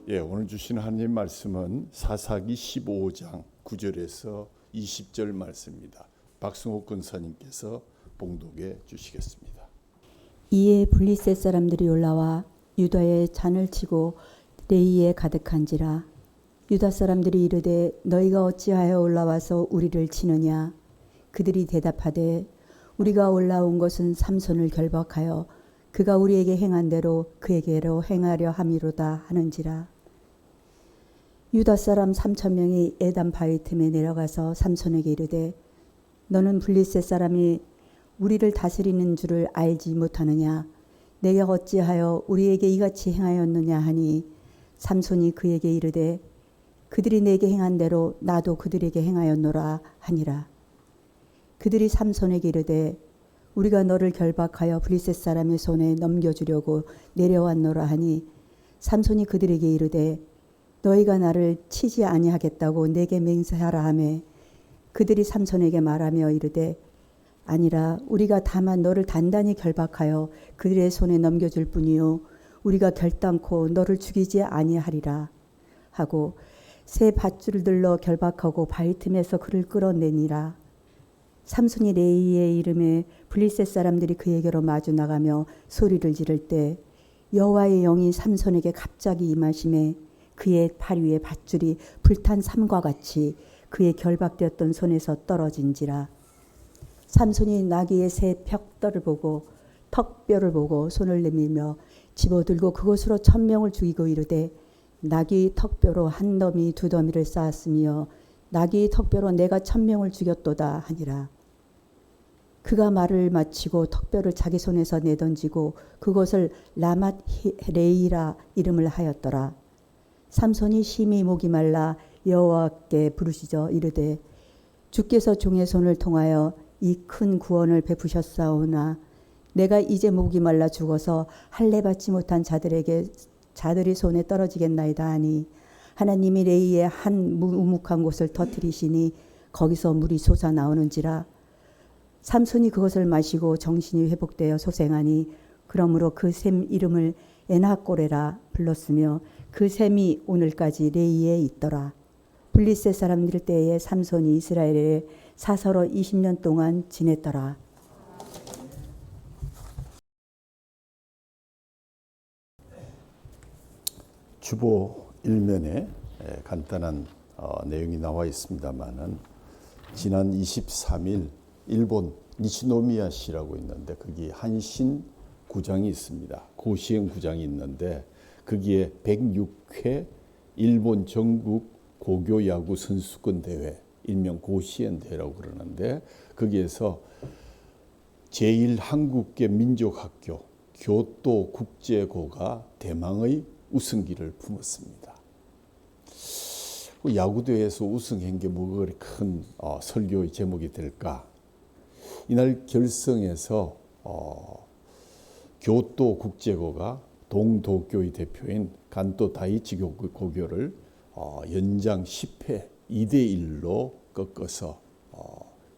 오늘 주신 하나님 말씀은 사사기 15장 9절에서 20절 말씀입니다. 박승옥 권사님께서 봉독해 주시겠습니다. 이에 블리셋 사람들이 올라와 유다에 잔을 치고 레이에 가득한지라. 유다 사람들이 이르되 너희가 어찌하여 올라와서 우리를 치느냐. 그들이 대답하되 우리가 올라온 것은 삼손을 결박하여 그가 우리에게 행한 대로 그에게로 행하려 함이로다 하는지라. 유다 사람 3,000명이 에담 바위 틈에 내려가서 삼손에게 이르되 너는 블리셋 사람이 우리를 다스리는 줄을 알지 못하느냐. 내가 어찌하여 우리에게 이같이 행하였느냐 하니 삼손이 그에게 이르되 그들이 내게 행한 대로 나도 그들에게 행하였노라 하니라. 그들이 삼손에게 이르되 우리가 너를 결박하여 블리셋 사람의 손에 넘겨주려고 내려왔노라 하니 삼손이 그들에게 이르되 너희가 나를 치지 아니하겠다고 내게 맹세하라 하매 그들이 삼손에게 말하며 이르되 아니라 우리가 다만 너를 단단히 결박하여 그들의 손에 넘겨줄 뿐이요 우리가 결단코 너를 죽이지 아니하리라 하고 새 밧줄을 들러 결박하고 바위 틈에서 그를 끌어내니라. 삼손이 레이의 이름에 블리셋 사람들이 그에게로 마주 나가며 소리를 지를 때 여호와의 영이 삼손에게 갑자기 임하심에 그의 팔 위에 밧줄이 불탄 삼과 같이 그의 결박되었던 손에서 떨어진지라. 삼손이 나귀의 새 벽돌을 보고 턱뼈를 보고 손을 내밀며 집어들고 그것으로 1,000명을 죽이고 이르되 나귀 턱뼈로 한 더미 두 더미를 쌓았으며 나귀 턱뼈로 내가 1,000명을 죽였도다 하니라. 그가 말을 마치고 턱뼈를 자기 손에서 내던지고 그것을 라맛 레이라 이름을 하였더라. 삼손이 심히 목이 말라 여호와께 부르시져 이르되 주께서 종의 손을 통하여 이 큰 구원을 베푸셨사오나 내가 이제 목이 말라 죽어서 할례 받지 못한 자들이 손에 떨어지겠나이다 하니 하나님이 레이의 한 우묵한 곳을 터뜨리시니 거기서 물이 솟아나오는지라. 삼손이 그것을 마시고 정신이 회복되어 소생하니 그러므로 그 샘 이름을 에나꼬레라 불렀으며 그 샘이 오늘까지 레이에 있더라. 블리셋 사람들 때에 삼손이 이스라엘에 사서로 20년 동안 지냈더라. 주보 일면에 간단한 내용이 나와 있습니다만은 지난 23일 일본 니시노미야시라고 있는데 거기 한신 구장이 있습니다. 고시엔 구장이 있는데 거기에 106회 일본 전국 고교 야구 선수권 대회, 일명 고시엔 대회라고 그러는데 거기에서 제1한국계 민족학교 교토 국제고가 대망의 우승기를 품었습니다. 야구대회에서 우승한 게 뭐가 그리 큰 설교의 제목이 될까? 이날 결승에서 교토 국제고가 동도쿄의 대표인 간또 다이치 고교를 연장 10회 2대1로 꺾어서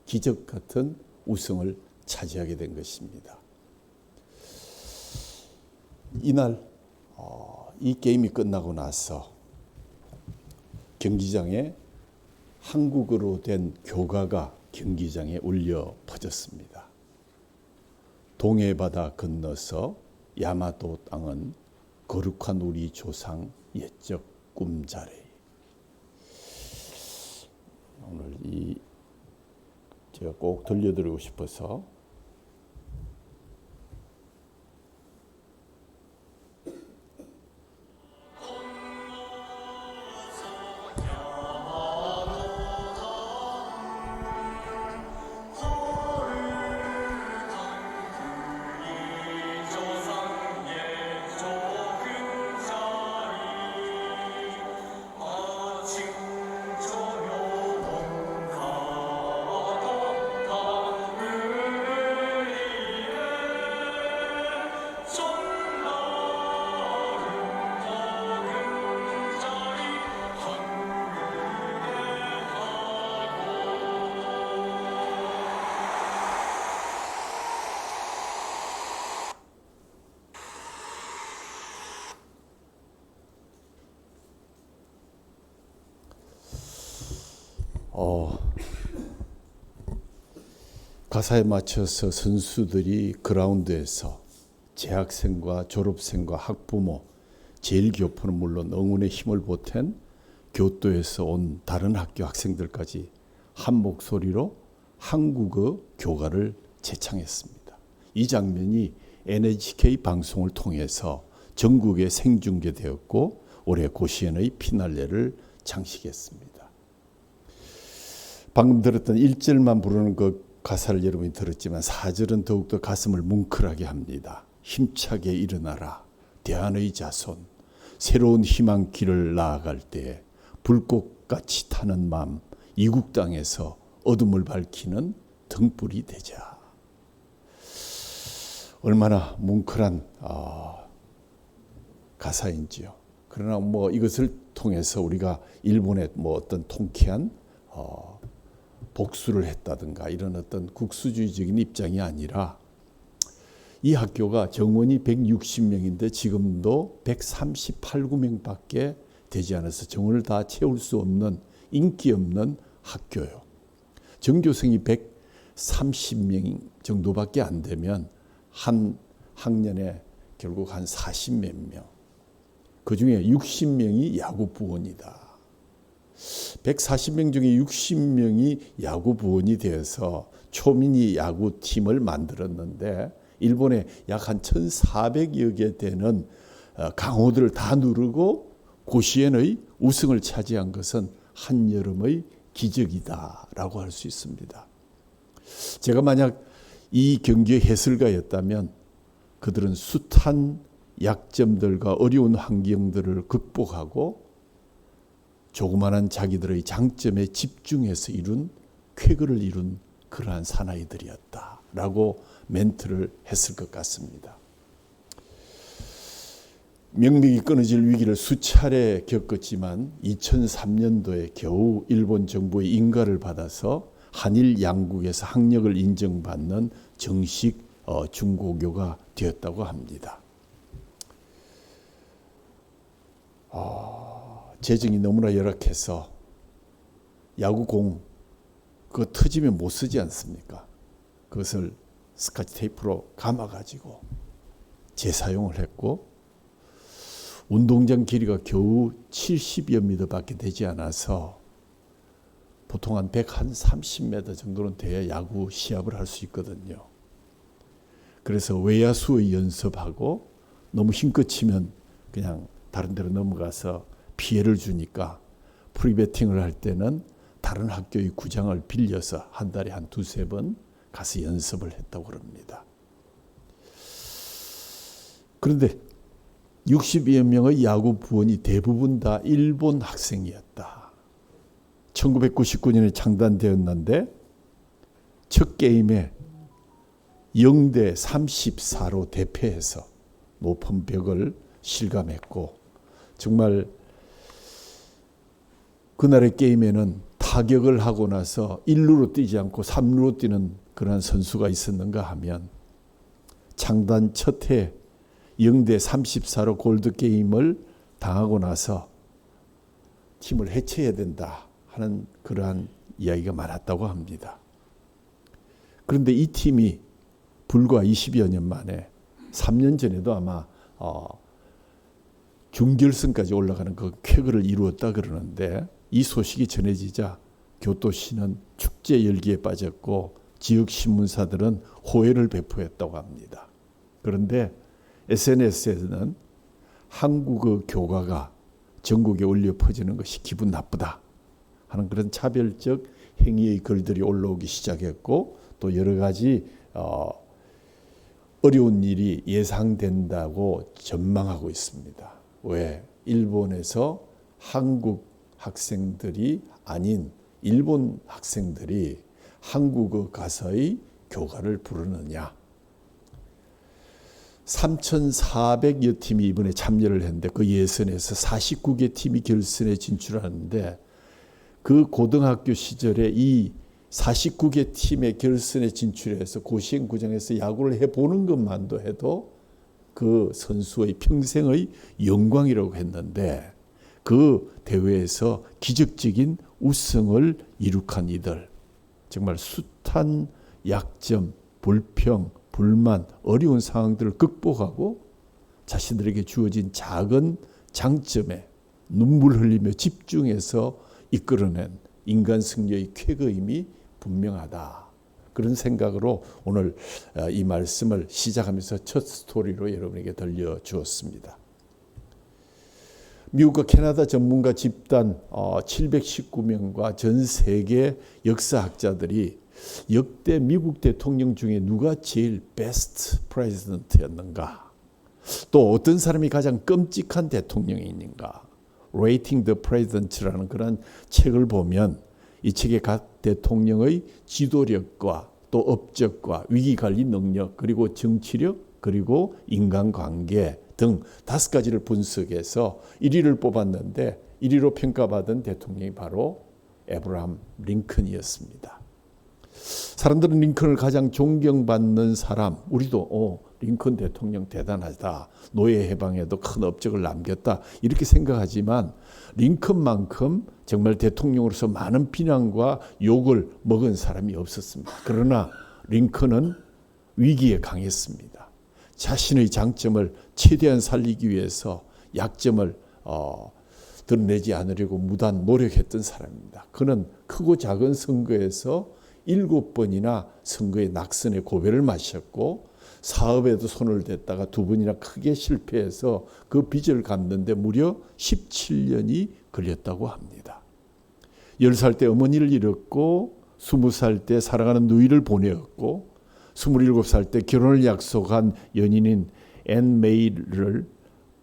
기적 같은 우승을 차지하게 된 것입니다. 이날 이 게임이 끝나고 나서 경기장에 한국어로 된 교가가 경기장에 울려 퍼졌습니다. 동해바다 건너서 야마도 땅은 거룩한 우리 조상 옛적 꿈자리. 오늘 제가 꼭 들려드리고 싶어서 가사에 맞춰서 선수들이 그라운드에서 재학생과 졸업생과 학부모, 제일교포는 물론 응원의 힘을 보탠 교토에서 온 다른 학교 학생들까지 한 목소리로 한국어 교가를 제창했습니다. 이 장면이 NHK 방송을 통해서 전국에 생중계되었고 올해 고시연의 피날레를 장식했습니다. 방금 들었던 1절만 부르는 그 가사를 여러분이 들었지만 4절은 더욱더 가슴을 뭉클하게 합니다. 힘차게 일어나라 대한의 자손, 새로운 희망 길을 나아갈 때 불꽃같이 타는 마음, 이국 땅에서 어둠을 밝히는 등불이 되자. 얼마나 뭉클한 가사인지요. 그러나 이것을 통해서 우리가 일본의 어떤 통쾌한 복수를 했다든가 이런 어떤 국수주의적인 입장이 아니라 이 학교가 정원이 160명인데 지금도 138구명밖에 되지 않아서 정원을 다 채울 수 없는 인기 없는 학교요. 전교생이 130명 정도밖에 안 되면 한 학년에 결국 한 40몇 명. 그중에 60명이 야구 부원이다. 140명 중에 60명이 야구 부원이 되어서 초미니 야구팀을 만들었는데 일본에 약 한 1,400여 개 되는 강호들을 다 누르고 고시엔의 우승을 차지한 것은 한여름의 기적이다라고 할 수 있습니다. 제가 만약 이 경기의 해설가였다면 그들은 숱한 약점들과 어려운 환경들을 극복하고 조그마한 자기들의 장점에 집중해서 쾌거를 이룬 그러한 사나이들이었다라고 멘트를 했을 것 같습니다. 명맥이 끊어질 위기를 수차례 겪었지만 2003년도에 겨우 일본 정부의 인가를 받아서 한일 양국에서 학력을 인정받는 정식 중고교가 되었다고 합니다. 재정이 너무나 열악해서 야구공 그거 터지면 못 쓰지 않습니까? 그것을 스카치 테이프로 감아가지고 재사용을 했고 운동장 길이가 겨우 70여 미터밖에 되지 않아서 보통 한 130m 정도는 돼야 야구 시합을 할 수 있거든요. 그래서 외야수의 연습하고 너무 힘껏 치면 그냥 다른 데로 넘어가서 피해를 주니까 프리배팅을 할 때는 다른 학교의 구장을 빌려서 한 달에 한 두세 번 가서 연습을 했다고 그럽니다. 그런데 60여 명의 야구 부원이 대부분 다 일본 학생이었다. 1999년에 창단되었는데 첫 게임에 0대 34로 대패해서 높은 벽을 실감했고 정말 그날의 게임에는 타격을 하고 나서 1루로 뛰지 않고 3루로 뛰는 그런 선수가 있었는가 하면 창단 첫 해 0대 34로 골드게임을 당하고 나서 팀을 해체해야 된다 하는 그러한 이야기가 많았다고 합니다. 그런데 이 팀이 불과 20여 년 만에 3년 전에도 아마 준결승까지 올라가는 그 쾌거를 이루었다 그러는데 이 소식이 전해지자 교토시는 축제 열기에 빠졌고 지역 신문사들은 호해를 배포했다고 합니다. 그런데 SNS에서는 한국어 교가가 전국에 울려 퍼지는 것이 기분 나쁘다 하는 그런 차별적 행위의 글들이 올라오기 시작했고 또 여러 가지 어려운 일이 예상된다고 전망하고 있습니다. 왜? 일본에서 한국 학생들이 아닌 일본 학생들이 한국어 가서의 교가를 부르느냐. 3,400여 팀이 이번에 참여를 했는데 그 예선에서 49개 팀이 결선에 진출하는데 그 고등학교 시절에 이 49개 팀의 결선에 진출해서 고시행 구장에서 야구를 해보는 것만도 해도 그 선수의 평생의 영광이라고 했는데 그 대회에서 기적적인 우승을 이룩한 이들, 정말 숱한 약점, 불평, 불만, 어려운 상황들을 극복하고 자신들에게 주어진 작은 장점에 눈물 흘리며 집중해서 이끌어낸 인간 승리의 쾌거임이 분명하다. 그런 생각으로 오늘 이 말씀을 시작하면서 첫 스토리로 여러분에게 들려주었습니다. 미국과 캐나다 전문가 집단 719명과 전 세계 역사학자들이 역대 미국 대통령 중에 누가 제일 베스트 프레지던트였는가, 또 어떤 사람이 가장 끔찍한 대통령인가, Rating the President라는 그런 책을 보면 이 책의 각 대통령의 지도력과 또 업적과 위기관리 능력, 그리고 정치력, 그리고 인간관계 등 5가지를 분석해서 1위를 뽑았는데 1위로 평가받은 대통령이 바로 에브라함 링컨이었습니다. 사람들은 링컨을 가장 존경받는 사람, 우리도 링컨 대통령 대단하다, 노예 해방에도 큰 업적을 남겼다, 이렇게 생각하지만 링컨만큼 정말 대통령으로서 많은 비난과 욕을 먹은 사람이 없었습니다. 그러나 링컨은 위기에 강했습니다. 자신의 장점을 최대한 살리기 위해서 약점을 드러내지 않으려고 무단 노력했던 사람입니다. 그는 크고 작은 선거에서 7번이나 선거의 낙선의 고배를 마셨고, 사업에도 손을 댔다가 2번이나 크게 실패해서 그 빚을 갚는데 무려 17년이 걸렸다고 합니다. 10살 때 어머니를 잃었고, 20살 때 사랑하는 누이를 보내었고, 27살 때 결혼을 약속한 연인인 앤 메이를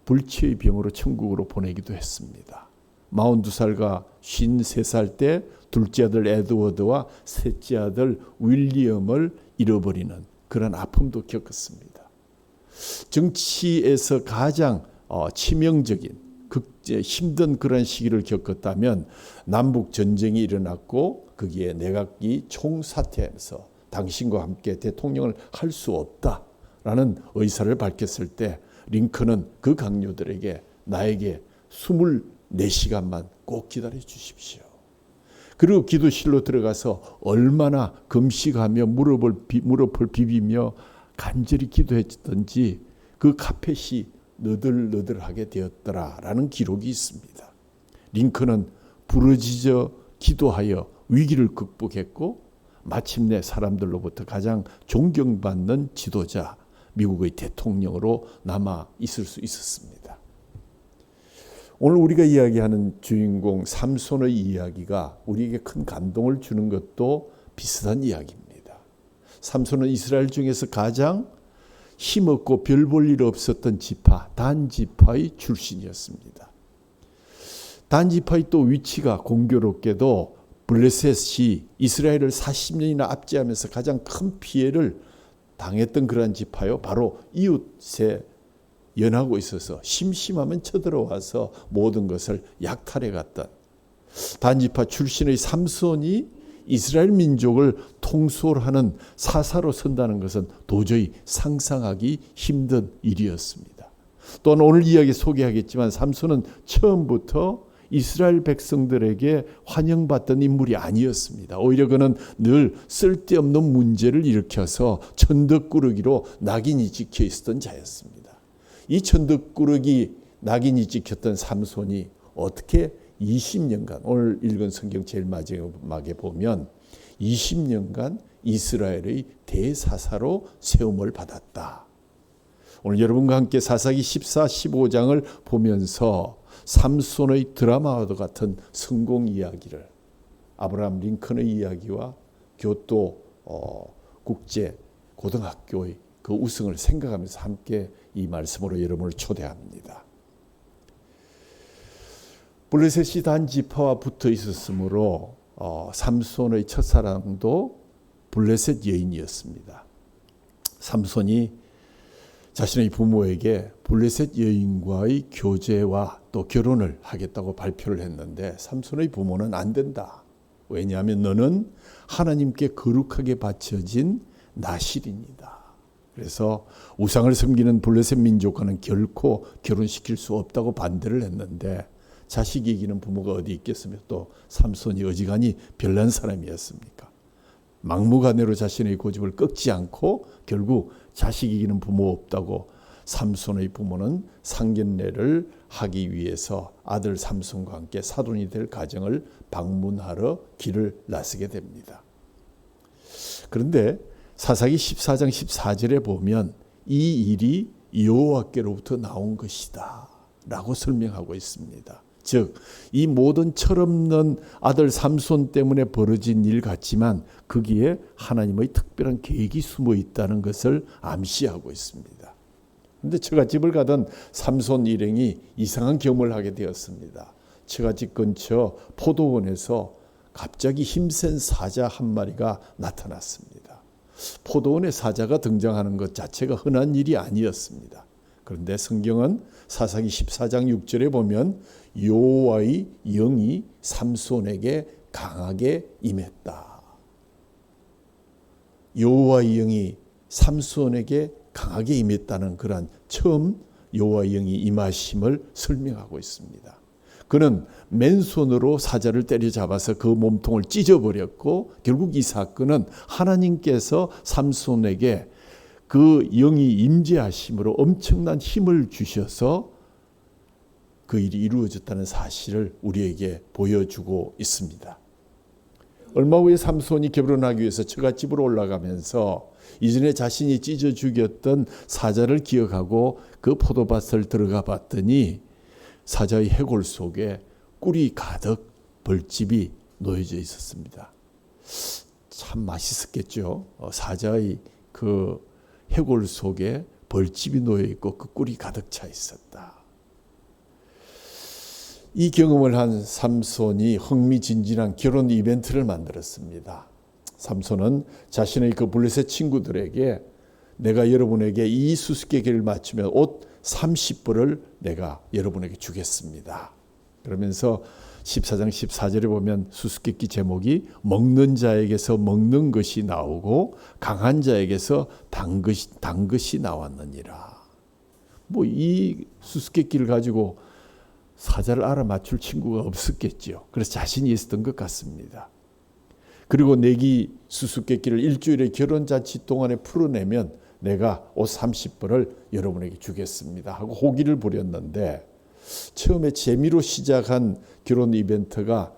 불치의 병으로 천국으로 보내기도 했습니다. 42살과 53살 때 둘째 아들 에드워드와 셋째 아들 윌리엄을 잃어버리는 그런 아픔도 겪었습니다. 정치에서 가장 치명적인 힘든 그런 시기를 겪었다면 남북 전쟁이 일어났고 거기에 내각이 총사퇴하면서 당신과 함께 대통령을 할 수 없다라는 의사를 밝혔을 때 링컨은 그 강요들에게 나에게 24시간만 꼭 기다려 주십시오. 그리고 기도실로 들어가서 얼마나 금식하며 무릎을 비비며 간절히 기도했던지 그 카펫이 너덜너덜하게 되었더라라는 기록이 있습니다. 링컨은 부르짖어 기도하여 위기를 극복했고 마침내 사람들로부터 가장 존경받는 지도자, 미국의 대통령으로 남아 있을 수 있었습니다. 오늘 우리가 이야기하는 주인공 삼손의 이야기가 우리에게 큰 감동을 주는 것도 비슷한 이야기입니다. 삼손은 이스라엘 중에서 가장 힘없고 별 볼 일 없었던 지파, 단 지파의 출신이었습니다. 단 지파의 또 위치가 공교롭게도 블레셋이 이스라엘을 40년이나 압제하면서 가장 큰 피해를 당했던 그러한 지파요. 바로 이웃에 연하고 있어서 심심하면 쳐들어와서 모든 것을 약탈해 갔던 단지파 출신의 삼손이 이스라엘 민족을 통솔하는 사사로 선다는 것은 도저히 상상하기 힘든 일이었습니다. 또한 오늘 이야기 소개하겠지만 삼손은 처음부터 이스라엘 백성들에게 환영받던 인물이 아니었습니다. 오히려 그는 늘 쓸데없는 문제를 일으켜서 천덕꾸러기로 낙인이 찍혀 있었던 자였습니다. 이 천덕꾸러기 낙인이 찍혔던 삼손이 어떻게 20년간, 오늘 읽은 성경 제일 마지막에 보면 20년간 이스라엘의 대사사로 세움을 받았다. 오늘 여러분과 함께 사사기 14, 15장을 보면서 삼손의 드라마와도 같은 성공 이야기를, 아브라함 링컨의 이야기와 교토 국제 고등학교의 그 우승을 생각하면서 함께 이 말씀으로 여러분을 초대합니다. 블레셋이 단 지파와 붙어 있었으므로 삼손의 첫사랑도 블레셋 여인이었습니다. 삼손이 자신의 부모에게 블레셋 여인과의 교제와 또 결혼을 하겠다고 발표를 했는데 삼손의 부모는 안 된다. 왜냐하면 너는 하나님께 거룩하게 바쳐진 나실인이다. 그래서 우상을 섬기는 블레셋 민족과는 결코 결혼시킬 수 없다고 반대를 했는데 자식 이기는 부모가 어디 있겠습니까? 또 삼손이 어지간히 별난 사람이었습니까? 막무가내로 자신의 고집을 꺾지 않고 결국 자식 이기는 부모 없다고 삼손의 부모는 상견례를 하기 위해서 아들 삼손과 함께 사돈이 될 가정을 방문하러 길을 나서게 됩니다. 그런데 사사기 14장 14절에 보면 이 일이 여호와께로부터 나온 것이다 라고 설명하고 있습니다. 즉, 이 모든 철없는 아들 삼손 때문에 벌어진 일 같지만 거기에 하나님의 특별한 계획이 숨어 있다는 것을 암시하고 있습니다. 그런데 처갓집을 가던 삼손 일행이 이상한 경험을 하게 되었습니다. 처갓집 근처 포도원에서 갑자기 힘센 사자 한 마리가 나타났습니다. 포도원에 사자가 등장하는 것 자체가 흔한 일이 아니었습니다. 그런데 성경은 사사기 14장 6절에 보면 여호와의 영이 삼손에게 강하게 임했다. 여호와의 영이 삼손에게 강하게 임했다는 그러한 처음 여호와의 영이 임하심을 설명하고 있습니다. 그는 맨손으로 사자를 때려잡아서 그 몸통을 찢어버렸고 결국 이 사건은 하나님께서 삼손에게 그 영이 임재하심으로 엄청난 힘을 주셔서 그 일이 이루어졌다는 사실을 우리에게 보여주고 있습니다. 얼마 후에 삼손이 결혼하기 위해서 처갓집으로 올라가면서 이전에 자신이 찢어 죽였던 사자를 기억하고 그 포도밭을 들어가 봤더니 사자의 해골 속에 꿀이 가득 벌집이 놓여져 있었습니다. 참 맛있었겠죠. 사자의 그 해골 속에 벌집이 놓여 있고 그 꿀이 가득 차 있었다. 이 경험을 한 삼손이 흥미진진한 결혼 이벤트를 만들었습니다. 삼손은 자신의 그 블레셋 친구들에게 내가 여러분에게 이 수수께끼를 맞추면 옷 30벌을 내가 여러분에게 주겠습니다. 그러면서 14장 14절에 보면 수수께끼 제목이 먹는 자에게서 먹는 것이 나오고 강한 자에게서 단 것이 나왔느니라. 뭐 이 수수께끼를 가지고 사자를 알아맞출 친구가 없었겠죠. 그래서 자신이 있었던 것 같습니다. 그리고 내기 수수께끼를 일주일의 결혼잔치 동안에 풀어내면 내가 옷 30벌을 여러분에게 주겠습니다 하고 호기를 부렸는데 처음에 재미로 시작한 결혼 이벤트가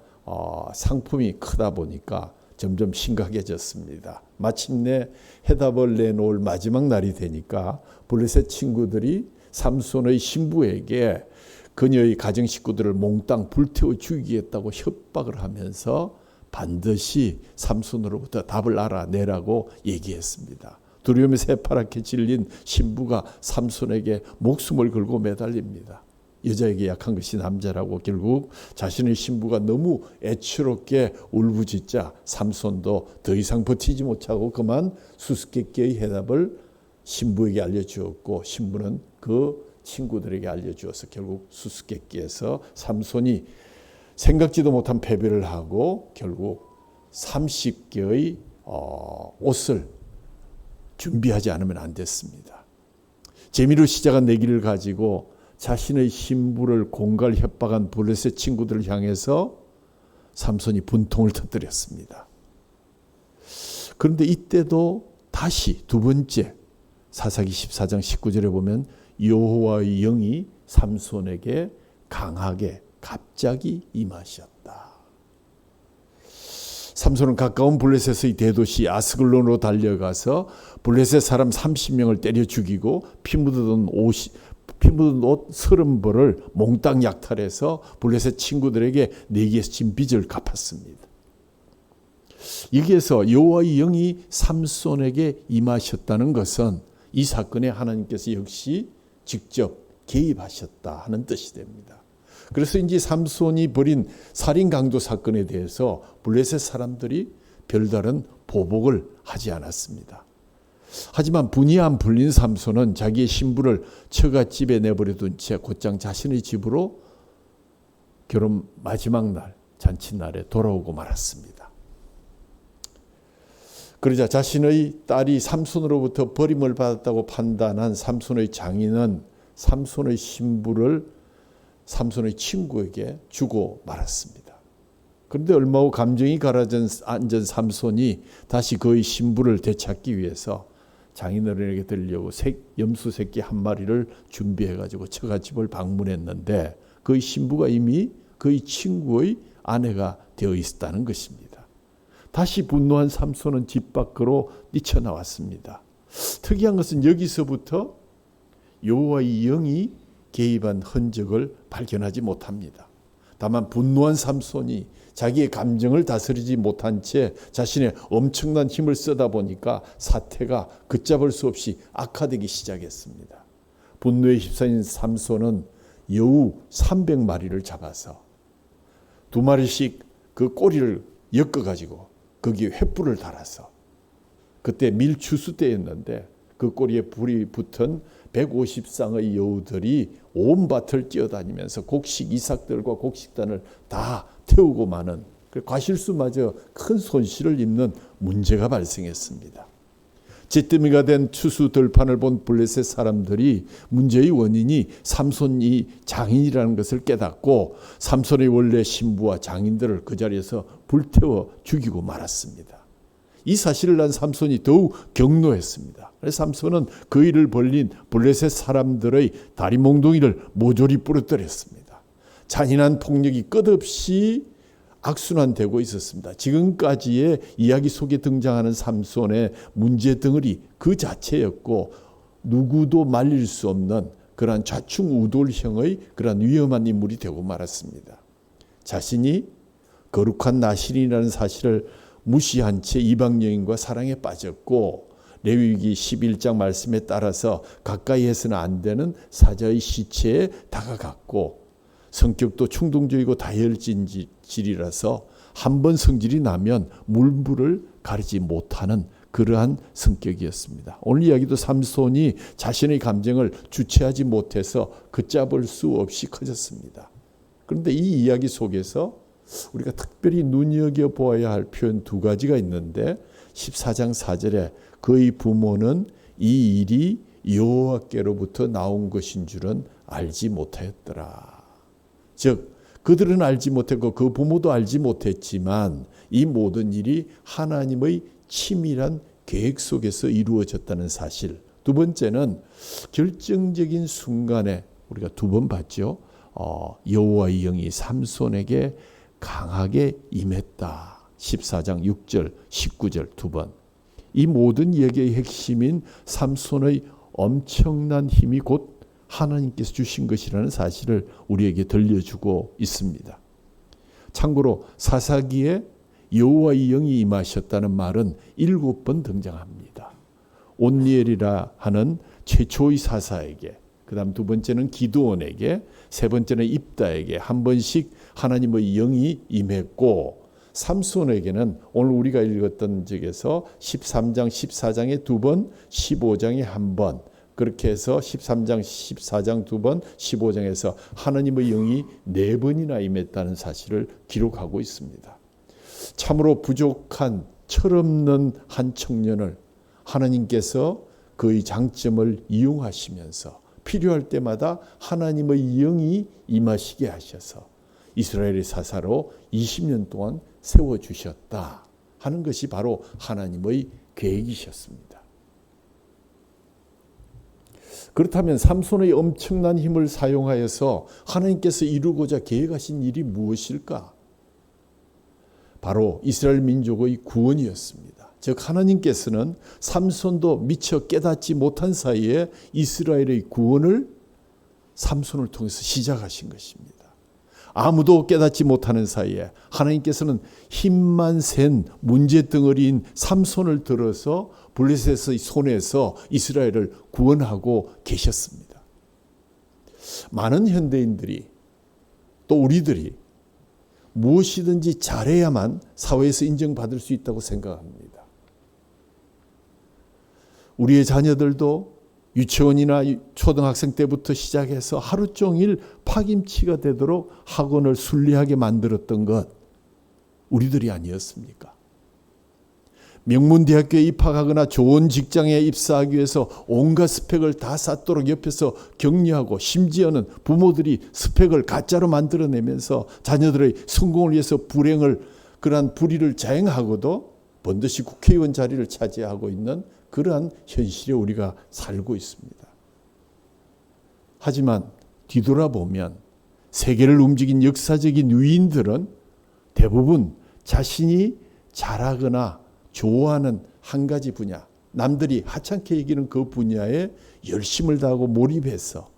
상품이 크다 보니까 점점 심각해졌습니다. 마침내 해답을 내놓을 마지막 날이 되니까 블레셋 친구들이 삼손의 신부에게 그녀의 가정 식구들을 몽땅 불태워 죽이겠다고 협박을 하면서 반드시 삼손으로부터 답을 알아내라고 얘기했습니다. 두려움에 새파랗게 질린 신부가 삼손에게 목숨을 걸고 매달립니다. 여자에게 약한 것이 남자라고 결국 자신의 신부가 너무 애처롭게 울부짖자 삼손도 더 이상 버티지 못하고 그만 수수께끼의 해답을 신부에게 알려주었고 신부는 그 친구들에게 알려주어서 결국 수수께끼에서 삼손이 생각지도 못한 패배를 하고 결국 30개의 옷을 준비하지 않으면 안 됐습니다. 재미로 시작한 내기를 가지고 자신의 신부를 공갈 협박한 블레셋 친구들을 향해서 삼손이 분통을 터뜨렸습니다. 그런데 이때도 다시 두 번째 사사기 14장 19절에 보면 여호와의 영이 삼손에게 강하게 갑자기 임하셨다. 삼손은 가까운 블레셋의 대도시 아스글론으로 달려가서 블레셋 사람 30명을 때려 죽이고 피 묻은 옷 30벌을 몽땅 약탈해서 블레셋 친구들에게 내기에서 진 빚을 갚았습니다. 여기에서 여호와의 영이 삼손에게 임하셨다는 것은 이 사건에 하나님께서 역시 직접 개입하셨다 하는 뜻이 됩니다. 그래서 이제 삼손이 벌인 살인 강도 사건에 대해서 블레셋 사람들이 별다른 보복을 하지 않았습니다. 하지만 분이 안 풀린 삼손은 자기의 신부를 처갓집에 내버려둔 채 곧장 자신의 집으로 결혼 마지막 날 잔치날에 돌아오고 말았습니다. 그러자 자신의 딸이 삼손으로부터 버림을 받았다고 판단한 삼손의 장인은 삼손의 신부를 삼손의 친구에게 주고 말았습니다. 그런데 얼마 후 감정이 가라앉은 삼손이 다시 그의 신부를 되찾기 위해서 장인어른에게 들려고 염소 새끼 한 마리를 준비해가지고 처갓집을 방문했는데 그의 신부가 이미 그의 친구의 아내가 되어 있었다는 것입니다. 다시 분노한 삼손은 집 밖으로 뛰쳐나왔습니다. 특이한 것은 여기서부터 여호와의 영이 개입한 흔적을 발견하지 못합니다. 다만 분노한 삼손이 자기의 감정을 다스리지 못한 채 자신의 엄청난 힘을 쓰다 보니까 사태가 걷잡을 수 없이 악화되기 시작했습니다. 분노에 휩싸인 삼손은 여우 300마리를 잡아서 2마리씩 그 꼬리를 엮어가지고 거기에 횃불을 달아서 그때 밀추수 때였는데 그 꼬리에 불이 붙은 150쌍의 여우들이 온 밭을 뛰어다니면서 곡식 이삭들과 곡식단을 다 태우고 마는 과실수마저 큰 손실을 입는 문제가 발생했습니다. 잿더미가 된 추수 들판을 본 블레셋 사람들이 문제의 원인이 삼손이 장인이라는 것을 깨닫고 삼손의 원래 신부와 장인들을 그 자리에서 불태워 죽이고 말았습니다. 이 사실을 난 삼손이 더욱 경노했습니다. 그래서 삼손은 그 일을 벌린 블레셋 사람들의 다리 몽둥이를 모조리 부러뜨렸습니다. 잔인한 폭력이 끝없이 악순환되고 있었습니다. 지금까지의 이야기 속에 등장하는 삼손의 문제 덩어리 그 자체였고 누구도 말릴 수 없는 그러한 좌충우돌형의 그러한 위험한 인물이 되고 말았습니다. 자신이 거룩한 나신이라는 사실을 무시한 채 이방 여인과 사랑에 빠졌고 레위기 11장 말씀에 따라서 가까이 해서는 안 되는 사자의 시체에 다가갔고 성격도 충동적이고 다혈질이라서 한번 성질이 나면 물불을 가리지 못하는 그러한 성격이었습니다. 오늘 이야기도 삼손이 자신의 감정을 주체하지 못해서 걷잡을 수 없이 커졌습니다. 그런데 이 이야기 속에서 우리가 특별히 눈여겨보아야 할 표현 2가지가 있는데 14장 4절에 그의 부모는 이 일이 여호와께로부터 나온 것인 줄은 알지 못하였더라. 즉 그들은 알지 못했고 그 부모도 알지 못했지만 이 모든 일이 하나님의 치밀한 계획 속에서 이루어졌다는 사실. 2번째는 결정적인 순간에 우리가 2번 봤죠. 여호와의 영이 삼손에게 강하게 임했다. 14장 6절 19절 2번. 이 모든 이야기의 핵심인 삼손의 엄청난 힘이 곧 하나님께서 주신 것이라는 사실을 우리에게 들려주고 있습니다. 참고로 사사기에 여호와의 영이 임하셨다는 말은 7번 등장합니다. 온니엘이라 하는 최초의 사사에게, 그 다음 2번째는 기드온에게, 3번째는 입다에게 한 번씩 하나님의 영이 임했고 삼손에게는 오늘 우리가 읽었던 적에서 13장 14장에 2번, 15장에 1번, 그렇게 해서 13장 14장 2번, 15장에서 하나님의 영이 4번이나 임했다는 사실을 기록하고 있습니다. 참으로 부족한 철없는 한 청년을 하나님께서 그의 장점을 이용하시면서 필요할 때마다 하나님의 영이 임하시게 하셔서 이스라엘의 사사로 20년 동안 세워주셨다 하는 것이 바로 하나님의 계획이셨습니다. 그렇다면 삼손의 엄청난 힘을 사용하여서 하나님께서 이루고자 계획하신 일이 무엇일까? 바로 이스라엘 민족의 구원이었습니다. 즉 하나님께서는 삼손도 미처 깨닫지 못한 사이에 이스라엘의 구원을 삼손을 통해서 시작하신 것입니다. 아무도 깨닫지 못하는 사이에 하나님께서는 힘만 센 문제덩어리인 삼손을 들어서 블레셋의 손에서 이스라엘을 구원하고 계셨습니다. 많은 현대인들이 또 우리들이 무엇이든지 잘해야만 사회에서 인정받을 수 있다고 생각합니다. 우리의 자녀들도 유치원이나 초등학생 때부터 시작해서 하루 종일 파김치가 되도록 학원을 순리하게 만들었던 것 우리들이 아니었습니까? 명문대학교에 입학하거나 좋은 직장에 입사하기 위해서 온갖 스펙을 다 쌓도록 옆에서 격려하고, 심지어는 부모들이 스펙을 가짜로 만들어내면서 자녀들의 성공을 위해서 그러한 불의를 자행하고도 번듯이 국회의원 자리를 차지하고 있는 그러한 현실에 우리가 살고 있습니다. 하지만 뒤돌아보면 세계를 움직인 역사적인 위인들은 대부분 자신이 잘하거나 좋아하는 한 가지 분야, 남들이 하찮게 여기는 그 분야에 열심을 다하고 몰입해서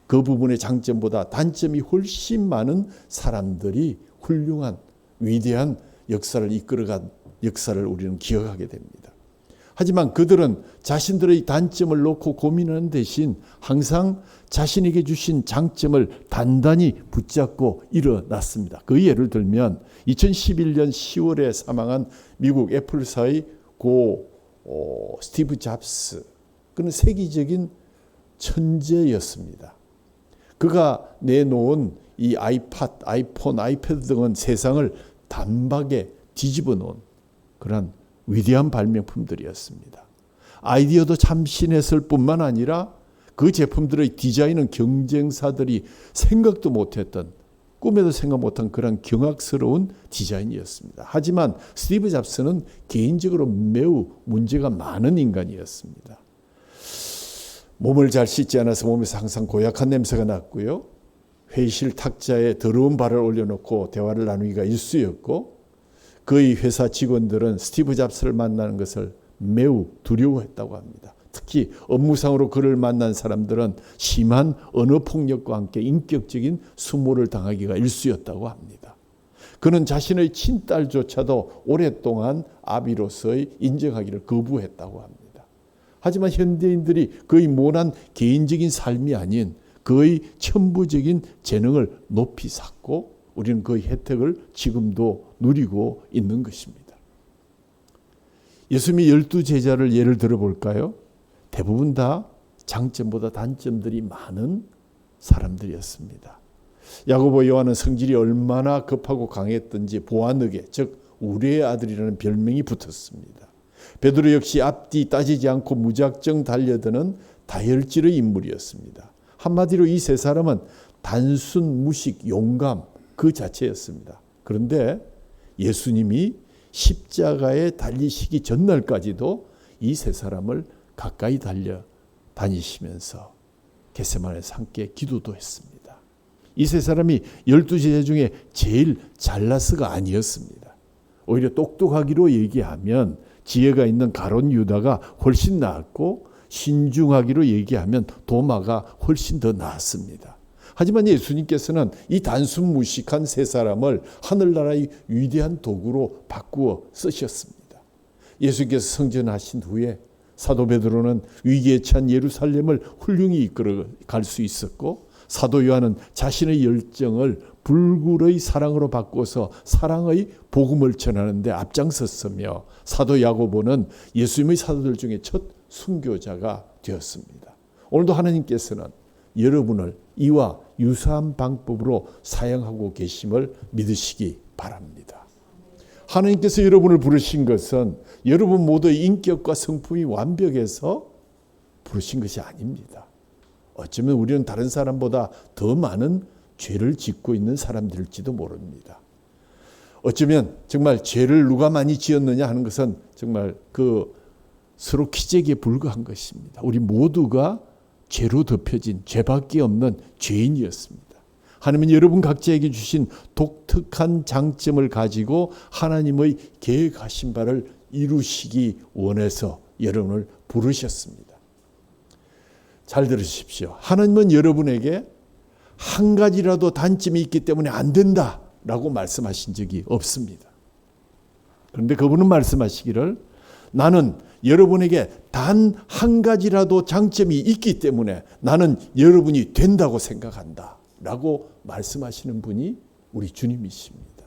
그 부분의 장점보다 단점이 훨씬 많은 사람들이 훌륭한 위대한 역사를 이끌어간 역사를 우리는 기억하게 됩니다. 하지만 그들은 자신들의 단점을 놓고 고민하는 대신 항상 자신에게 주신 장점을 단단히 붙잡고 일어났습니다. 그 예를 들면 2011년 10월에 사망한 미국 애플사의 고 스티브 잡스, 그는 세계적인 천재였습니다. 그가 내놓은 이 아이팟, 아이폰, 아이패드 등은 세상을 단박에 뒤집어 놓은 그런 위대한 발명품들이었습니다. 아이디어도 참신했을 뿐만 아니라 그 제품들의 디자인은 경쟁사들이 생각도 못했던, 꿈에도 생각 못한 그런 경악스러운 디자인이었습니다. 하지만 스티브 잡스는 개인적으로 매우 문제가 많은 인간이었습니다. 몸을 잘 씻지 않아서 몸에서 항상 고약한 냄새가 났고요. 회의실 탁자에 더러운 발을 올려놓고 대화를 나누기가 일쑤였고, 그의 회사 직원들은 스티브 잡스를 만나는 것을 매우 두려워했다고 합니다. 특히 업무상으로 그를 만난 사람들은 심한 언어폭력과 함께 인격적인 수모를 당하기가 일쑤였다고 합니다. 그는 자신의 친딸조차도 오랫동안 아비로서의 인정하기를 거부했다고 합니다. 하지만 현대인들이 그의 모난 개인적인 삶이 아닌 그의 천부적인 재능을 높이 샀고, 우리는 그 혜택을 지금도 누리고 있는 것입니다. 예수님이 12제자를 예를 들어볼까요? 대부분 다 장점보다 단점들이 많은 사람들이었습니다. 야고보, 요한은 성질이 얼마나 급하고 강했던지 보아느게, 즉 우리의 아들이라는 별명이 붙었습니다. 베드로 역시 앞뒤 따지지 않고 무작정 달려드는 다혈질의 인물이었습니다. 한마디로 이 세 사람은 단순, 무식, 용감 그 자체였습니다. 그런데 예수님이 십자가에 달리시기 전날까지도 이 세 사람을 가까이 달려 다니시면서 겟세마네에서 함께 기도도 했습니다. 이 세 사람이 12제자 중에 제일 잘나스가 아니었습니다. 오히려 똑똑하기로 얘기하면 지혜가 있는 가룟 유다가 훨씬 나았고, 신중하기로 얘기하면 도마가 훨씬 더 나았습니다. 하지만 예수님께서는 이 단순 무식한 세 사람을 하늘나라의 위대한 도구로 바꾸어 쓰셨습니다. 예수께서 성전하신 후에 사도 베드로는 위기에 찬 예루살렘을 훌륭히 이끌어 갈 수 있었고, 사도 요한은 자신의 열정을 불굴의 사랑으로 바꿔서 사랑의 복음을 전하는 데 앞장섰으며, 사도 야고보는 예수님의 사도들 중에 첫 순교자가 되었습니다. 오늘도 하나님께서는 여러분을 이와 유사한 방법으로 사용하고 계심을 믿으시기 바랍니다. 하나님께서 여러분을 부르신 것은 여러분 모두의 인격과 성품이 완벽해서 부르신 것이 아닙니다. 어쩌면 우리는 다른 사람보다 더 많은 죄를 짓고 있는 사람들일지도 모릅니다. 어쩌면 정말 죄를 누가 많이 지었느냐 하는 것은 정말 서로 기적에 불과한 것입니다. 우리 모두가 죄로 덮여진 죄밖에 없는 죄인이었습니다. 하나님은 여러분 각자에게 주신 독특한 장점을 가지고 하나님의 계획하신 바를 이루시기 원해서 여러분을 부르셨습니다. 잘 들으십시오. 하나님은 여러분에게 한 가지라도 단점이 있기 때문에 안 된다라고 말씀하신 적이 없습니다. 그런데 그분은 말씀하시기를, 나는 여러분에게 단 한 가지라도 장점이 있기 때문에 나는 여러분이 된다고 생각한다 라고 말씀하시는 분이 우리 주님이십니다.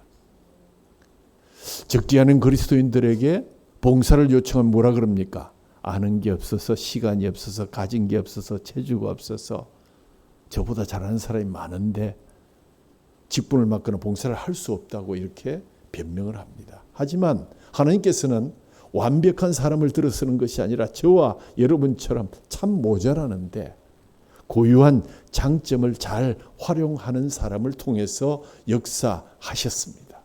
적지 않은 그리스도인들에게 봉사를 요청하면 뭐라 그럽니까? 아는 게 없어서, 시간이 없어서, 가진 게 없어서, 체주가 없어서, 저보다 잘하는 사람이 많은데 직분을 맡거나 봉사를 할 수 없다고 이렇게 변명을 합니다. 하지만 하나님께서는 완벽한 사람을 들어서는 것이 아니라 저와 여러분처럼 참 모자라는데 고유한 장점을 잘 활용하는 사람을 통해서 역사하셨습니다.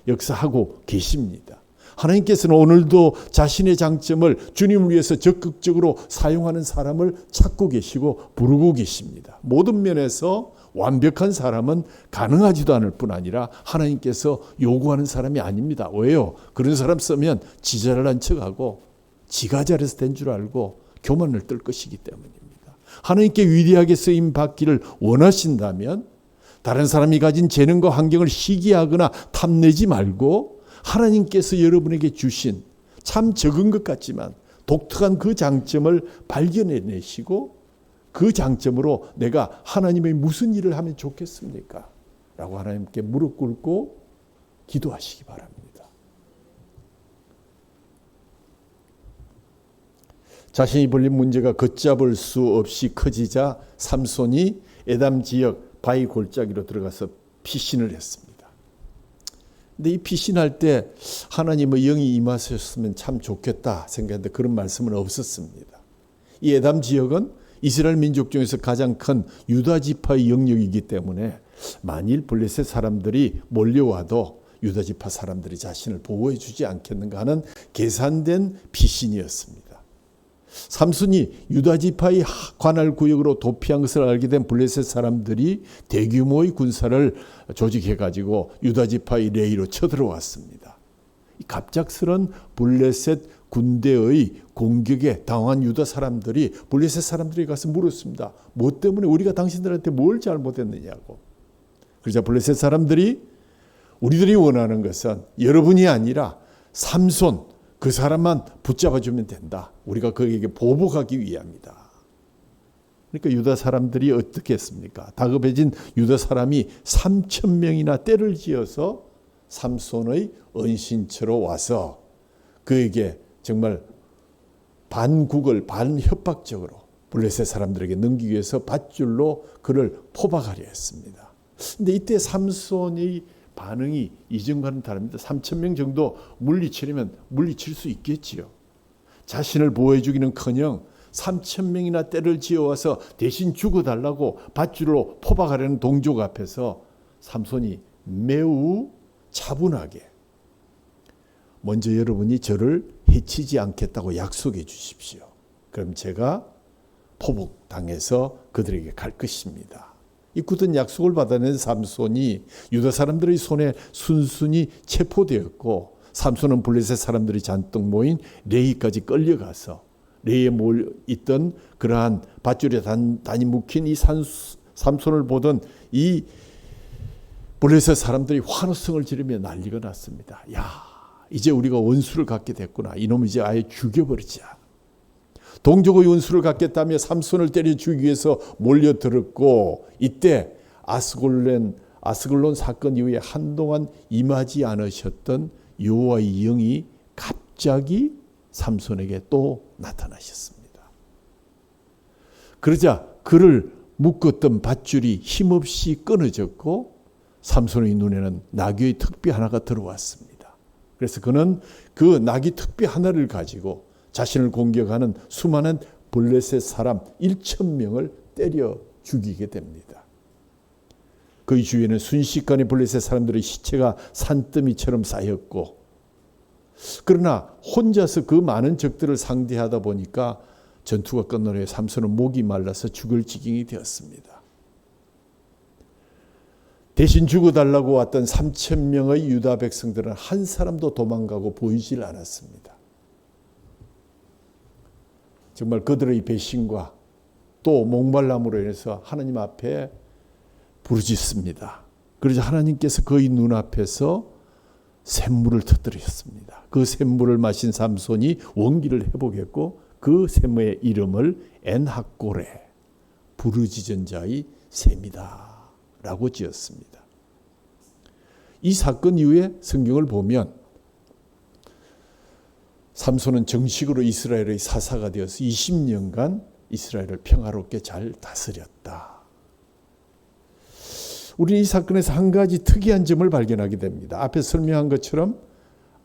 역사하고 계십니다. 하나님께서는 오늘도 자신의 장점을 주님을 위해서 적극적으로 사용하는 사람을 찾고 계시고 부르고 계십니다. 모든 면에서 완벽한 사람은 가능하지도 않을 뿐 아니라 하나님께서 요구하는 사람이 아닙니다. 왜요? 그런 사람 쓰면 지 잘난 척하고 지가 잘해서 된 줄 알고 교만을 떨 것이기 때문입니다. 하나님께 위대하게 쓰임 받기를 원하신다면 다른 사람이 가진 재능과 환경을 시기하거나 탐내지 말고 하나님께서 여러분에게 주신 참 적은 것 같지만 독특한 그 장점을 발견해내시고 그 장점으로 내가 하나님의 무슨 일을 하면 좋겠습니까? 라고 하나님께 무릎 꿇고 기도하시기 바랍니다. 자신이 벌린 문제가 걷잡을 수 없이 커지자 삼손이 에담 지역 바위 골짜기로 들어가서 피신을 했습니다. 근데 이 피신할 때 하나님의 영이 임하셨으면 참 좋겠다 생각했는데 그런 말씀은 없었습니다. 이 에담 지역은 이스라엘 민족 중에서 가장 큰 유다 지파의 영역이기 때문에 만일 블레셋 사람들이 몰려와도 유다 지파 사람들이 자신을 보호해 주지 않겠는가 하는 계산된 피신이었습니다. 삼손이 유다 지파의 관할 구역으로 도피한 것을 알게 된 블레셋 사람들이 대규모의 군사를 조직해 가지고 유다 지파의 레이로 쳐들어왔습니다. 갑작스런 블레셋 군대의 공격에 당한 유다 사람들이 블레셋 사람들이 가서 물었습니다. 뭐 때문에 우리가 당신들한테 뭘 잘못했느냐고. 그러자 블레셋 사람들이 우리들이 원하는 것은 여러분이 아니라 삼손 그 사람만 붙잡아주면 된다. 우리가 그에게 보복하기 위함이다. 그러니까 유다 사람들이 어떻게 했습니까? 다급해진 유다 사람이 3,000명이나 떼를 지어서 삼손의 은신처로 와서 그에게 정말 반국을 반협박적으로 블레셋 사람들에게 넘기기 위해서 밧줄로 그를 포박하려 했습니다. 그런데 이때 삼손의 반응이 이전과는 다릅니다. 3,000명 정도 물리치려면 물리칠 수 있겠지요. 자신을 보호해주기는커녕 3,000명이나 떼를 지어와서 대신 죽어달라고 밧줄로 포박하려는 동족 앞에서 삼손이 매우 차분하게 먼저 여러분이 저를 해치지 않겠다고 약속해 주십시오. 그럼 제가 포복당해서 그들에게 갈 것입니다. 이 굳은 약속을 받아낸 삼손이 유다 사람들의 손에 순순히 체포되었고 삼손은 블레셋 사람들이 잔뜩 모인 레이까지 끌려가서 레이에 몰려있던 그러한 밧줄에 단이 묵힌 이 삼손을 보던 이 블레셋 사람들이 환호성을 지르며 난리가 났습니다. 야, 이제 우리가 원수를 갖게 됐구나. 이놈 이제 아예 죽여버리자. 동족의 원수를 갖겠다며 삼손을 때려 죽이기 위해서 몰려들었고 이때 아스글론 사건 이후에 한동안 임하지 않으셨던 여호와의 영이 갑자기 삼손에게 또 나타나셨습니다. 그러자 그를 묶었던 밧줄이 힘없이 끊어졌고 삼손의 눈에는 나귀의 턱뼈 하나가 들어왔습니다. 그래서 그는 그 나귀 턱뼈 하나를 가지고 자신을 공격하는 수많은 블레셋 사람 1,000명을 때려 죽이게 됩니다. 그 주위에는 순식간에 블레셋 사람들의 시체가 산더미처럼 쌓였고 그러나 혼자서 그 많은 적들을 상대하다 보니까 전투가 끝난 후에 삼손은 목이 말라서 죽을 지경이 되었습니다. 대신 죽어달라고 왔던 3,000명의 유다 백성들은 한 사람도 도망가고 보이질 않았습니다. 정말 그들의 배신과 또 목말람으로 인해서 하나님 앞에 부르짖습니다. 그러자 하나님께서 그의 눈앞에서 샘물을 터뜨리셨습니다. 그 샘물을 마신 삼손이 원기를 회복했고 그 샘의 이름을 엔학고레 부르짖은 자의 샘이다 라고 지었습니다. 이 사건 이후에 성경을 보면 삼손은 정식으로 이스라엘의 사사가 되어서 20년간 이스라엘을 평화롭게 잘 다스렸다. 우리는 이 사건에서 한 가지 특이한 점을 발견하게 됩니다. 앞에 설명한 것처럼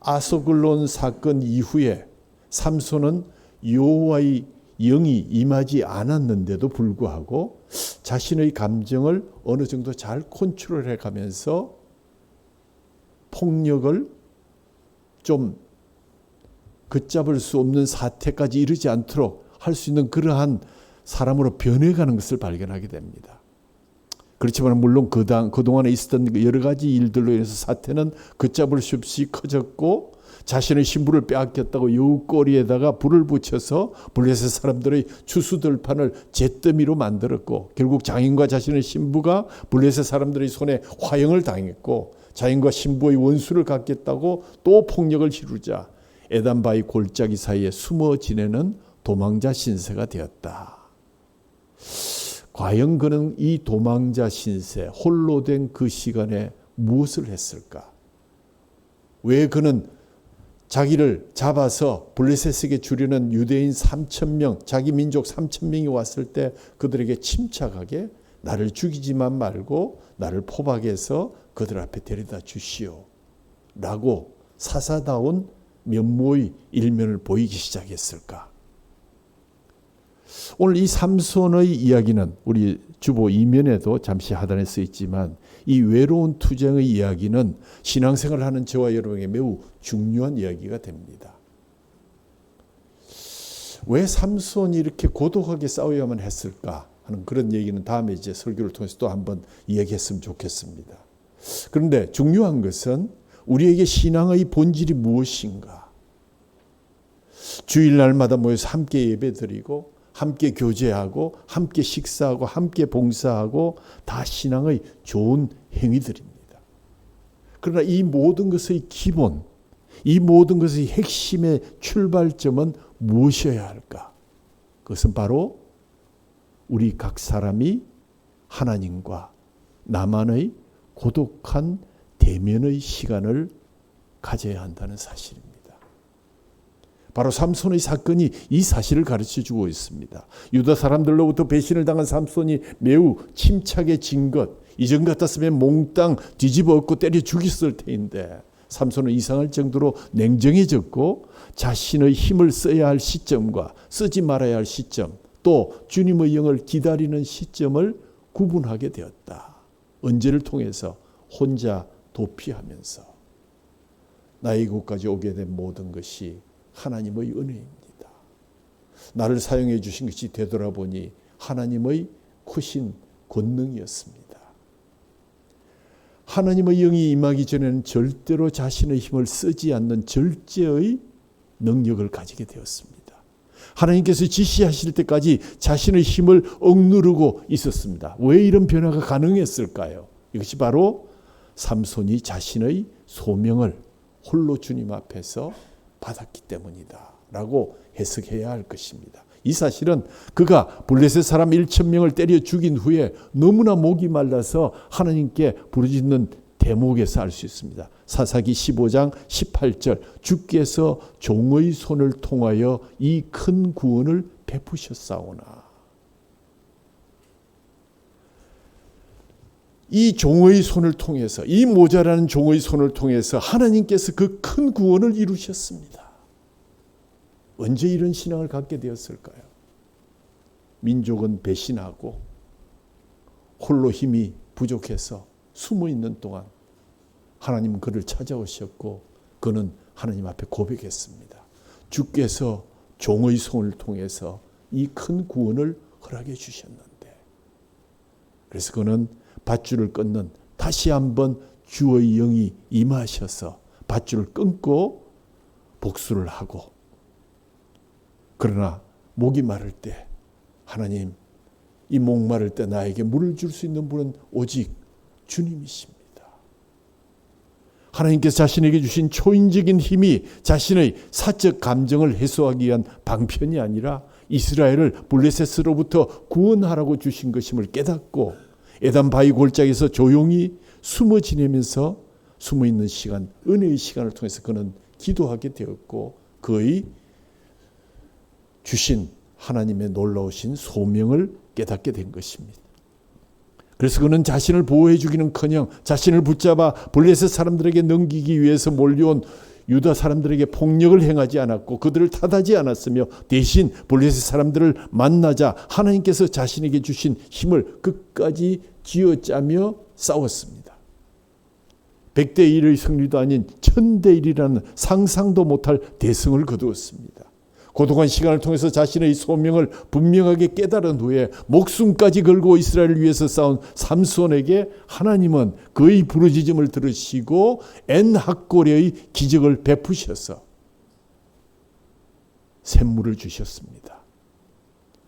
아스글론 사건 이후에 삼손은 여호와의 영이 임하지 않았는데도 불구하고 자신의 감정을 어느 정도 잘 컨트롤해 가면서 폭력을 좀 걷잡을 수 없는 사태까지 이르지 않도록 할 수 있는 그러한 사람으로 변해가는 것을 발견하게 됩니다. 그렇지만 물론 그동안에 있었던 여러 가지 일들로 인해서 사태는 걷잡을 수 없이 커졌고 자신의 신부를 빼앗겼다고 여우꼬리에다가 불을 붙여서 블레셋 사람들의 추수들판을 잿더미로 만들었고 결국 장인과 자신의 신부가 블레셋 사람들의 손에 화형을 당했고 자인과 신부의 원수를 갚겠다고 또 폭력을 이루자 에단바위 골짜기 사이에 숨어 지내는 도망자 신세가 되었다. 과연 그는 이 도망자 신세, 홀로 된 그 시간에 무엇을 했을까? 왜 그는 자기를 잡아서 블레셋에게 주려는 유대인 3,000명, 자기 민족 3,000명이 왔을 때 그들에게 침착하게 나를 죽이지만 말고 나를 포박해서 그들 앞에 데려다 주시오 라고 사사다운 면모의 일면을 보이기 시작했을까? 오늘 이 삼손의 이야기는 우리 주보 2면에도 잠시 하단에 써 있지만 이 외로운 투쟁의 이야기는 신앙생활을 하는 저와 여러분에게 매우 중요한 이야기가 됩니다. 왜 삼손이 이렇게 고독하게 싸워야만 했을까 하는 그런 얘기는 다음에 이제 설교를 통해서 또 한번 이야기했으면 좋겠습니다. 그런데 중요한 것은 우리에게 신앙의 본질이 무엇인가? 주일날마다 모여서 함께 예배드리고 함께 교제하고 함께 식사하고 함께 봉사하고 다 신앙의 좋은 행위들입니다. 그러나 이 모든 것의 기본, 이 모든 것의 핵심의 출발점은 무엇이어야 할까? 그것은 바로 우리 각 사람이 하나님과 나만의 고독한 대면의 시간을 가져야 한다는 사실입니다. 바로 삼손의 사건이 이 사실을 가르쳐주고 있습니다. 유다 사람들로부터 배신을 당한 삼손이 매우 침착해진 것, 이전 같았으면 몽땅 뒤집어 엎고 때려 죽였을 테인데 삼손은 이상할 정도로 냉정해졌고 자신의 힘을 써야 할 시점과 쓰지 말아야 할 시점, 또 주님의 영을 기다리는 시점을 구분하게 되었다. 언제를 통해서? 혼자 도피하면서. 나의 이곳까지 오게 된 모든 것이 하나님의 은혜입니다. 나를 사용해 주신 것이 되돌아보니 하나님의 크신 권능이었습니다. 하나님의 영이 임하기 전에는 절대로 자신의 힘을 쓰지 않는 절제의 능력을 가지게 되었습니다. 하나님께서 지시하실 때까지 자신의 힘을 억누르고 있었습니다. 왜 이런 변화가 가능했을까요? 이것이 바로 삼손이 자신의 소명을 홀로 주님 앞에서 받았기 때문이다 라고 해석해야 할 것입니다. 이 사실은 그가 블레셋 사람 1,000명을 때려 죽인 후에 너무나 목이 말라서 하나님께 부르짖는 대목에서 알 수 있습니다. 사사기 15장 18절 주께서 종의 손을 통하여 이 큰 구원을 베푸셨사오나. 이 종의 손을 통해서, 이 모자라는 종의 손을 통해서 하나님께서 그 큰 구원을 이루셨습니다. 언제 이런 신앙을 갖게 되었을까요? 민족은 배신하고 홀로 힘이 부족해서 숨어 있는 동안 하나님은 그를 찾아오셨고 그는 하나님 앞에 고백했습니다. 주께서 종의 손을 통해서 이 큰 구원을 허락해 주셨는데, 그래서 그는 밧줄을 끊는, 다시 한번 주의 영이 임하셔서 밧줄을 끊고 복수를 하고, 그러나 목이 마를 때 하나님, 이 목마를 때 나에게 물을 줄 수 있는 분은 오직 주님이십니다. 하나님께서 자신에게 주신 초인적인 힘이 자신의 사적 감정을 해소하기 위한 방편이 아니라 이스라엘을 블레셋으로부터 구원하라고 주신 것임을 깨닫고 에단 바위 골짜기에서 조용히 숨어 지내면서 숨어 있는 시간, 은혜의 시간을 통해서 그는 기도하게 되었고 그의 주신 하나님의 놀라우신 소명을 깨닫게 된 것입니다. 그래서 그는 자신을 보호해 주기는커녕 자신을 붙잡아 블레셋 사람들에게 넘기기 위해서 몰려온 유다 사람들에게 폭력을 행하지 않았고 그들을 탓하지 않았으며 대신 블레셋 사람들을 만나자 하나님께서 자신에게 주신 힘을 끝까지 쥐어짜며 싸웠습니다. 100대 1의 승리도 아닌 1000대 1이라는 상상도 못할 대승을 거두었습니다. 고독한 시간을 통해서 자신의 소명을 분명하게 깨달은 후에 목숨까지 걸고 이스라엘을 위해서 싸운 삼손에게 하나님은 그의 부르짖음을 들으시고 엔학고레의 기적을 베푸셔서 샘물을 주셨습니다.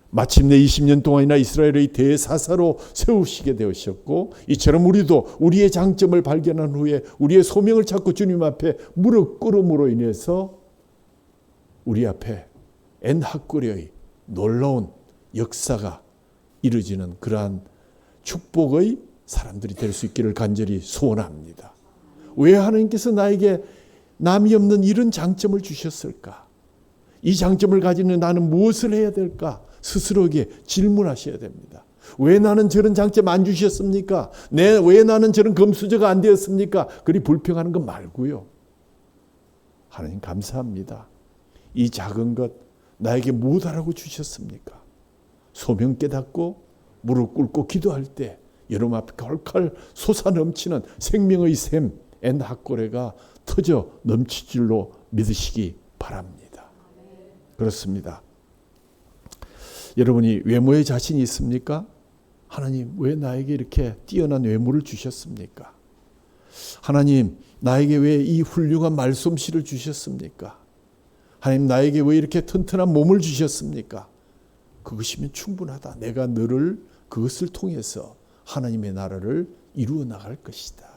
마침내 20년 동안이나 이스라엘의 대사사로 세우시게 되셨고 이처럼 우리도 우리의 장점을 발견한 후에 우리의 소명을 찾고 주님 앞에 무릎 꿇음으로 인해서 우리 앞에 엔학고레의 놀라운 역사가 이루어지는 그러한 축복의 사람들이 될 수 있기를 간절히 소원합니다. 왜 하나님께서 나에게 남이 없는 이런 장점을 주셨을까? 이 장점을 가지는 나는 무엇을 해야 될까? 스스로에게 질문하셔야 됩니다. 왜 나는 저런 장점 안 주셨습니까? 왜 나는 저런 금수저가 안 되었습니까? 그리 불평하는 것 말고요. 하나님 감사합니다. 이 작은 것 나에게 무엇하라고 주셨습니까? 소명 깨닫고 무릎 꿇고 기도할 때 여러분 앞에 칼칼 솟아넘치는 생명의 샘 엔학고레가 터져 넘칠 줄로 믿으시기 바랍니다. 그렇습니다. 여러분이 외모에 자신이 있습니까? 하나님 왜 나에게 이렇게 뛰어난 외모를 주셨습니까? 하나님 나에게 왜 이 훌륭한 말솜씨를 주셨습니까? 하나님 나에게 왜 이렇게 튼튼한 몸을 주셨습니까? 그것이면 충분하다. 내가 너를 그것을 통해서 하나님의 나라를 이루어 나갈 것이다.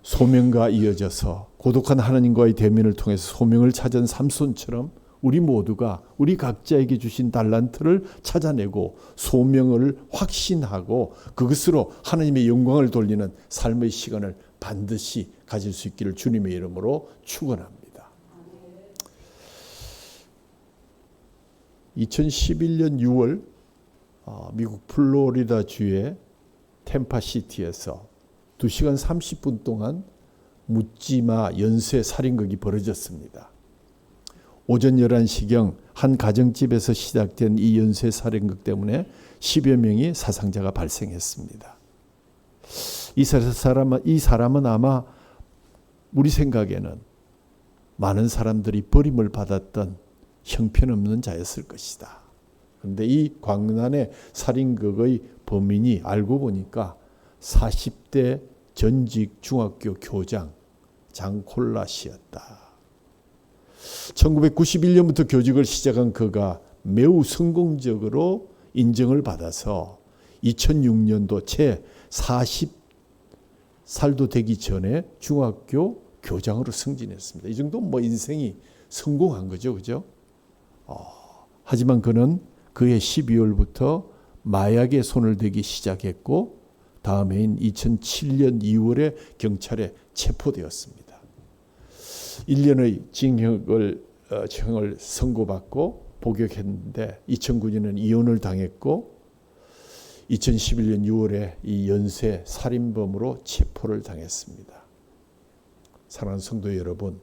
소명과 이어져서 고독한 하나님과의 대면을 통해서 소명을 찾은 삼손처럼 우리 모두가 우리 각자에게 주신 달란트를 찾아내고 소명을 확신하고 그것으로 하나님의 영광을 돌리는 삶의 시간을 반드시 가질 수 있기를 주님의 이름으로 축원합니다. 2011년 6월 미국 플로리다 주의 템파시티에서 2시간 30분 동안 묻지마 연쇄 살인극이 벌어졌습니다. 오전 11시경 한 가정집에서 시작된 이 연쇄 살인극 때문에 10여 명의 사상자가 발생했습니다. 이 사람은 아마 우리 생각에는 많은 사람들이 버림을 받았던 형편없는 자였을 것이다. 그런데 이 광란의 살인극의 범인이 알고 보니까 40대 전직 중학교 교장 장콜라 씨였다. 1991년부터 교직을 시작한 그가 매우 성공적으로 인정을 받아서 2006년도 채 40살도 되기 전에 중학교 교장으로 승진했습니다. 이 정도면 뭐 인생이 성공한 거죠. 그죠? 하지만 그는 그해 12월부터 마약에 손을 대기 시작했고 다음 해인 2007년 2월에 경찰에 체포되었습니다. 1년의 징역을 선고받고 복역했는데 2009년에는 이혼을 당했고 2011년 6월에 이 연쇄 살인범으로 체포를 당했습니다. 사랑하는 성도 여러분,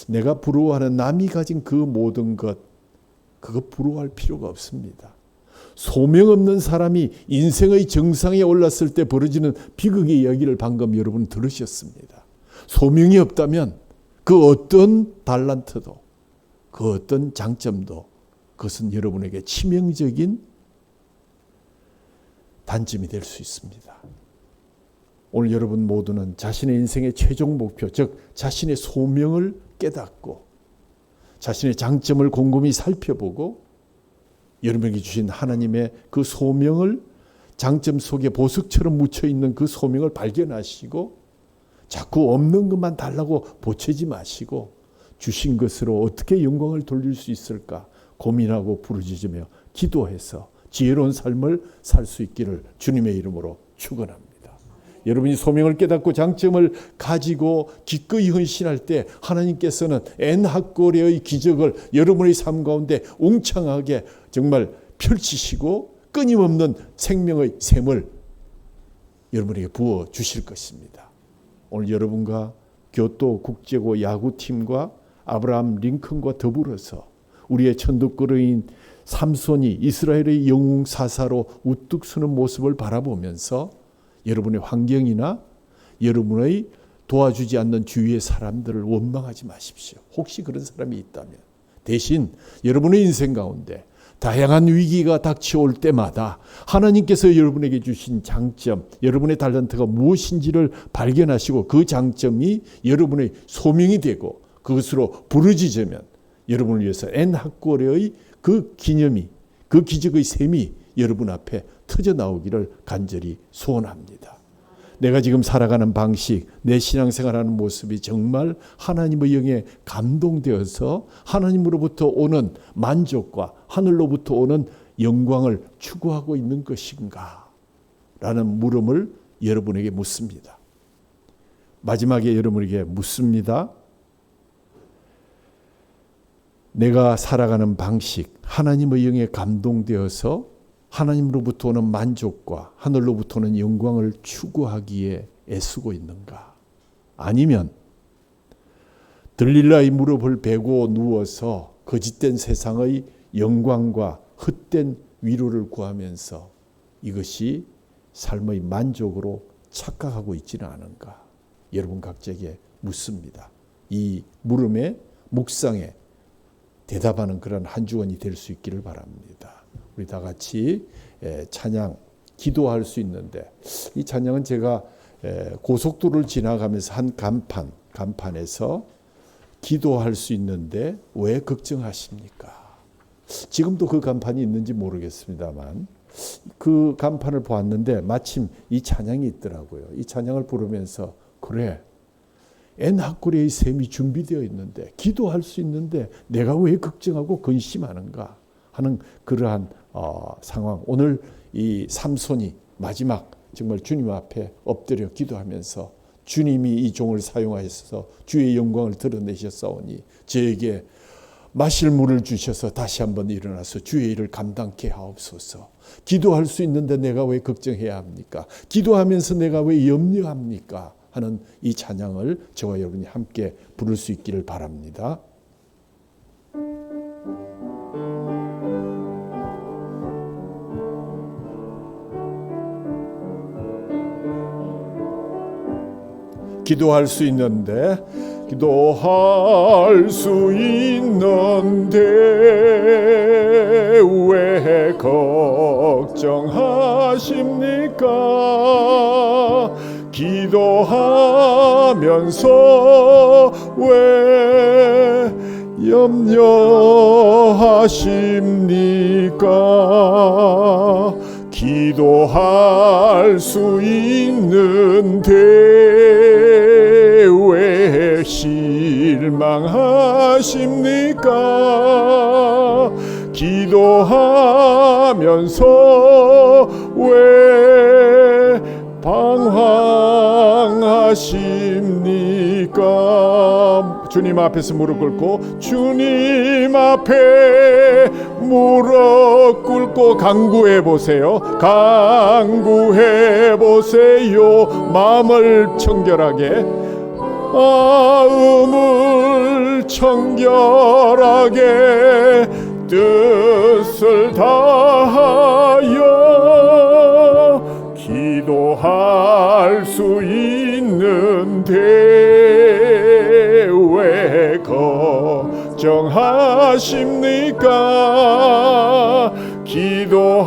내가 부러워하는 남이 가진 그 모든 것, 그거 부러워할 필요가 없습니다. 소명 없는 사람이 인생의 정상에 올랐을 때 벌어지는 비극의 이야기를 방금 여러분 들으셨습니다. 소명이 없다면 그 어떤 달란트도 그 어떤 장점도 그것은 여러분에게 치명적인 단점이 될 수 있습니다. 오늘 여러분 모두는 자신의 인생의 최종 목표, 즉 자신의 소명을 깨닫고 자신의 장점을 곰곰이 살펴보고 여러분에게 주신 하나님의 그 소명을 장점 속에 보석처럼 묻혀있는 그 소명을 발견하시고 자꾸 없는 것만 달라고 보채지 마시고 주신 것으로 어떻게 영광을 돌릴 수 있을까 고민하고 부르짖으며 기도해서 지혜로운 삶을 살 수 있기를 주님의 이름으로 축원합니다. 여러분이 소명을 깨닫고 장점을 가지고 기꺼이 헌신할 때 하나님께서는 엔학고레의 기적을 여러분의 삶 가운데 웅창하게 정말 펼치시고 끊임없는 생명의 샘을 여러분에게 부어 주실 것입니다. 오늘 여러분과 교토 국제고 야구팀과 아브라함 링컨과 더불어서 우리의 천덕거리인 삼손이 이스라엘의 영웅 사사로 우뚝 서는 모습을 바라보면서 여러분의 환경이나 여러분의 도와주지 않는 주위의 사람들을 원망하지 마십시오. 혹시 그런 사람이 있다면 대신 여러분의 인생 가운데 다양한 위기가 닥쳐올 때마다 하나님께서 여러분에게 주신 장점, 여러분의 탤런트가 무엇인지를 발견하시고 그 장점이 여러분의 소명이 되고 그것으로 부르짖으면 여러분을 위해서 N학월의 그 기념이, 그 기적의 셈이 여러분 앞에 터져 나오기를 간절히 소원합니다. 내가 지금 살아가는 방식, 내 신앙생활하는 모습이 정말 하나님의 영에 감동되어서 하나님으로부터 오는 만족과 하늘로부터 오는 영광을 추구하고 있는 것인가? 라는 물음을 여러분에게 묻습니다. 마지막에 여러분에게 묻습니다. 내가 살아가는 방식, 하나님의 영에 감동되어서 하나님으로부터 오는 만족과 하늘로부터 오는 영광을 추구하기에 애쓰고 있는가? 아니면 들릴라의 무릎을 베고 누워서 거짓된 세상의 영광과 헛된 위로를 구하면서 이것이 삶의 만족으로 착각하고 있지는 않은가? 여러분 각자에게 묻습니다. 이 물음에 묵상에 대답하는 그런 한 주간이 될 수 있기를 바랍니다. 우리 다 같이 찬양 기도할 수 있는데 이 찬양은 제가 고속도로를 지나가면서 한 간판에서 기도할 수 있는데 왜 걱정하십니까? 지금도 그 간판이 있는지 모르겠습니다만 그 간판을 보았는데 마침 이 찬양이 있더라고요. 이 찬양을 부르면서 그래 N학골의 셈이 준비되어 있는데 기도할 수 있는데 내가 왜 걱정하고 근심하는가 하는 그러한 상황. 오늘 이 삼손이 마지막 정말 주님 앞에 엎드려 기도하면서 주님이 이 종을 사용하셔서 주의 영광을 드러내셨사오니 저에게 마실 물을 주셔서 다시 한번 일어나서 주의 일을 감당케 하옵소서. 기도할 수 있는데 내가 왜 걱정해야 합니까? 기도하면서 내가 왜 염려합니까? 하는 이 찬양을 저와 여러분이 함께 부를 수 있기를 바랍니다. 기도할 수 있는데 왜 걱정하십니까? 기도하면서 왜 염려하십니까? 기도할 수 있는데 왜 실망하십니까? 기도하면서 왜 방황하십니까? 주님 앞에서 무릎 꿇고 주님 앞에 무릎 꿇고 간구해 보세요. 간구해 보세요. 마음을 청결하게, 마음을 청결하게 뜻을 다하여 기도할 수 있는데 왜 걱정하십니까? 기도하면서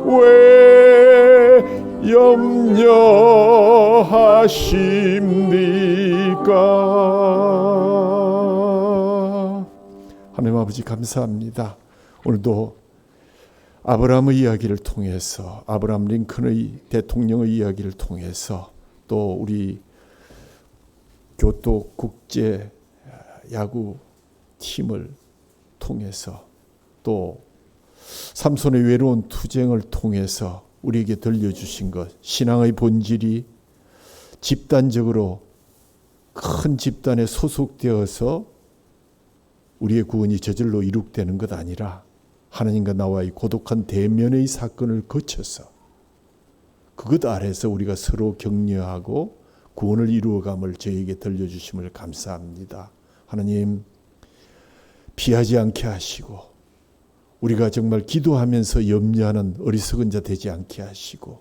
왜 염려하십니까? 하나님 아버지 감사합니다. 오늘도 아브라함의 이야기를 통해서, 아브라함 링컨의 대통령의 이야기를 통해서, 또 우리 교토 국제 야구 팀을 통해서, 또 삼손의 외로운 투쟁을 통해서 우리에게 들려주신 것, 신앙의 본질이 집단적으로 큰 집단에 소속되어서 우리의 구원이 저절로 이룩되는 것 아니라 하나님과 나와의 고독한 대면의 사건을 거쳐서 그것 아래서 우리가 서로 격려하고 구원을 이루어감을 저에게 들려주심을 감사합니다. 하나님, 피하지 않게 하시고 우리가 정말 기도하면서 염려하는 어리석은 자 되지 않게 하시고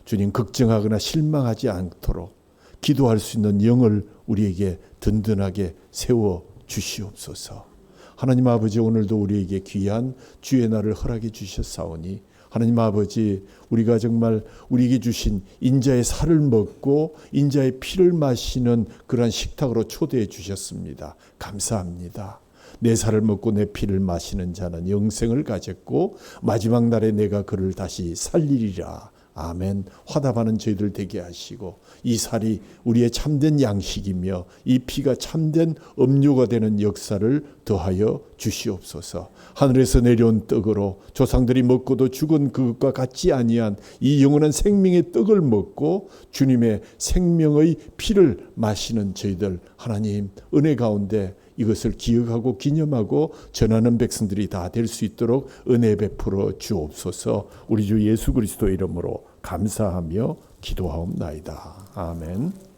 주님, 걱정하거나 실망하지 않도록 기도할 수 있는 영을 우리에게 든든하게 세워 주시옵소서. 하나님 아버지, 오늘도 우리에게 귀한 주의 날을 허락해 주셨사오니 하나님 아버지, 우리가 정말 우리에게 주신 인자의 살을 먹고 인자의 피를 마시는 그러한 식탁으로 초대해 주셨습니다. 감사합니다. 내 살을 먹고 내 피를 마시는 자는 영생을 가졌고 마지막 날에 내가 그를 다시 살리리라. 아멘. 화답하는 저희들 되게 하시고 이 살이 우리의 참된 양식이며 이 피가 참된 음료가 되는 역사를 더하여 주시옵소서. 하늘에서 내려온 떡으로 조상들이 먹고도 죽은 그것과 같지 아니한 이 영원한 생명의 떡을 먹고 주님의 생명의 피를 마시는 저희들, 하나님 은혜 가운데 이것을 기억하고 기념하고 전하는 백성들이 다 될 수 있도록 은혜 베풀어 주옵소서. 우리 주 예수 그리스도의 이름으로 감사하며 기도하옵나이다. 아멘.